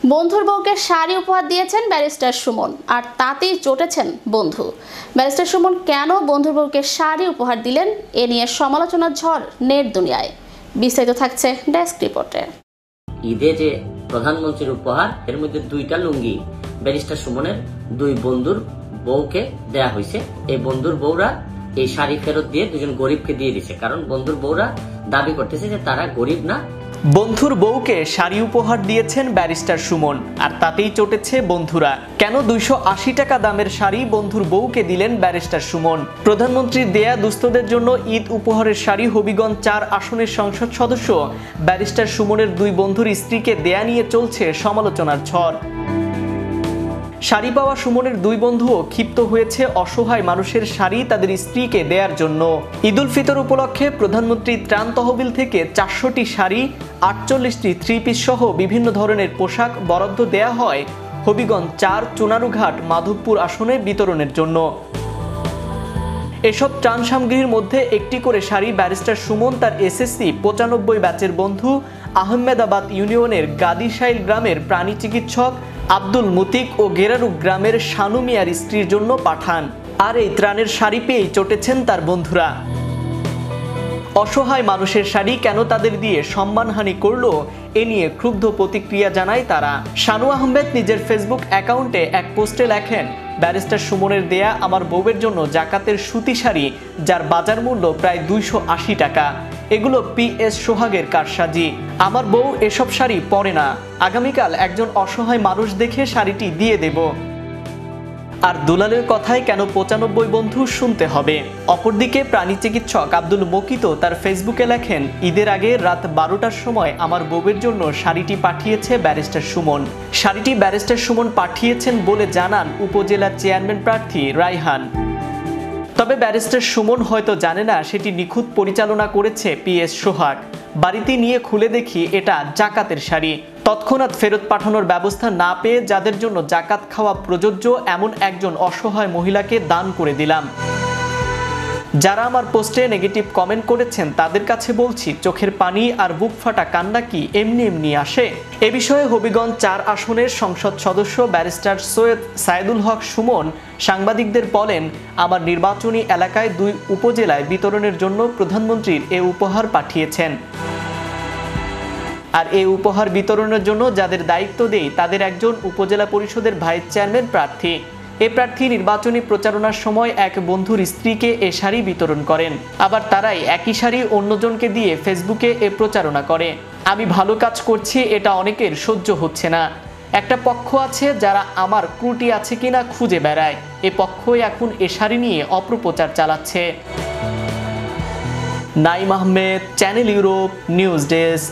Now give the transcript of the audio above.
বন্ধুর বউকে শাড়ি উপহার দিয়েছেন ব্যারিস্টার সুমন, আর তাতেই চটেছেন বন্ধু। ব্যারিস্টার সুমন কেন বন্ধুর বউকে শাড়ি উপহার দিলেন, এ নিয়ে সমালোচনার ঝড় নেট দুনিয়ায়। বিস্তারিত থাকছে ডেস্ক রিপোর্টে। ঈদে যে প্রধানমন্ত্রীর উপহার, এর মধ্যে 2টা লুঙ্গি ব্যারিস্টার সুমনের 2 বন্ধুর বউকে দেয়া হয়েছে। এই বন্ধুর বউরা এই শাড়ি ফেরত দিয়ে 2জন গরিবকে দিয়ে দিছে, কারণ বন্ধুর বউরা দাবি করতেছে যে তারা গরিব না। বন্ধুর বউকে শাড়ি উপহার দিয়েছেন ব্যারিস্টার সুমন, আর তাতেই চটেছে বন্ধুরা। কেন 280 টাকা দামের শাড়ি বন্ধুর বউকে দিলেন ব্যারিস্টার সুমন? প্রধানমন্ত্রীর দেয়া দুস্থদের জন্য ঈদ উপহারের শাড়ি হবিগঞ্জ 4 আসনের সংসদ সদস্য ব্যারিস্টার সুমনের 2 বন্ধুর স্ত্রীকে দেয়া নিয়ে চলছে সমালোচনার ঝড়। শাড়ি পাওয়া সুমনের 2 বন্ধুও ক্ষিপ্ত হয়েছে অসহায় মানুষের শাড়ি তাদের স্ত্রীকে দেওয়ার জন্য। ঈদ উল ফিতর উপলক্ষে প্রধানমন্ত্রীর ত্রাণ তহবিল থেকে 400টি শাড়ি, 48টি 3 পিস সহ বিভিন্ন ধরনের পোশাক বরাদ্দ দেয়া হয় হবিগঞ্জ 4 চুনারুঘাট মাধবপুর আসনে বিতরণের জন্য। এসব ত্রাণ সামগ্রীর মধ্যে একটি করে শাড়ি ব্যারিস্টার সুমন তার এসএসসি 95 ব্যাচের বন্ধু আহমেদাবাদ ইউনিয়নের গাদিশাইল গ্রামের প্রাণী চিকিৎসক আব্দুল মুতিক ও গেরারুক গ্রামের শানু মিয়ার স্ত্রীর জন্য পাঠান। আর এই ত্রাণের শাড়ি পেয়েই চটেছেন তার বন্ধুরা। অসহায় মানুষের শাড়ি কেন তাদের দিয়ে সম্মানহানি করলো, এ নিয়ে ক্ষুব্ধ প্রতিক্রিয়া জানায় তারা। শানু আহমেদ নিজের ফেসবুক অ্যাকাউন্টে এক পোস্টে লেখেন, ব্যারিস্টার সুমনের দেয়া আমার বউয়ের জন্য জাকাতের সুতি শাড়ি, যার বাজার মূল্য প্রায় 280 টাকা। এগুলো PS সোহাগের কারসাজি। আমার বউ এসব শাড়ি পরে না। আগামীকাল একজন অসহায় মানুষ দেখে শাড়িটি দিয়ে দেব। আর দুলালের কথায় কেন 95 বন্ধু শুনতে হবে? অপরদিকে প্রাণী চিকিৎসক আব্দুল মকিত তার ফেসবুকে লেখেন, ঈদের আগে রাত 12টার সময় আমার বউয়ের জন্য শাড়িটি পাঠিয়েছে ব্যারিস্টার সুমন। শাড়িটি ব্যারিস্টার সুমন পাঠিয়েছেন বলে জানান উপজেলা চেয়ারম্যান প্রার্থী রায়হান। তবে ব্যারিস্টার সুমন হয়তো জানে না সেটি নিখুঁত পরিচালনা করেছে PS সোহাগ। বাড়িতে নিয়ে খুলে দেখি এটা জাকাতের শাড়ি। তৎক্ষণাৎ ফেরত পাঠানোর ব্যবস্থা না পেয়ে যাদের জন্য জাকাত খাওয়া প্রযোজ্য এমন একজন অসহায় মহিলাকে দান করে দিলাম। যারা আমার পোস্টে নেগেটিভ কমেন্ট করেছেন তাদের কাছে বলছি, চোখের পানি আর বুক ফাটা কান্না কি এমনি এমনি আসে? এ বিষয়ে হবিগঞ্জ 4 আসনের সংসদ সদস্য ব্যারিস্টার সৈয়দ সাইদুল হক সুমন সাংবাদিকদের বলেন, আমার নির্বাচনী এলাকায় 2 উপজেলায় বিতরণের জন্য প্রধানমন্ত্রীর এ উপহার পাঠিয়েছেন। আর এই উপহার বিতরণের জন্য যাদের দায়িত্ব দেই তাদের একজন উপজেলা পরিষদের ভাইস চেয়ারম্যান প্রার্থী। এ প্রার্থী নির্বাচনী প্রচারণার সময় এক বন্ধুর স্ত্রীকে এ শাড়ি বিতরণ করেন। আবার তারাই একই শাড়ি অন্যজনকে দিয়ে ফেসবুকে এ প্রচারণা করে। আমি ভালো কাজ করছি, এটা অনেকের সহ্য হচ্ছে না। একটা পক্ষ আছে যারা আমার ত্রুটি আছে কিনা খুঁজে বেড়ায়। এ পক্ষই এখন এ শাড়ি নিয়ে অপপ্রচার চালাচ্ছে। Naim Ahmed, channel Europe, news desk.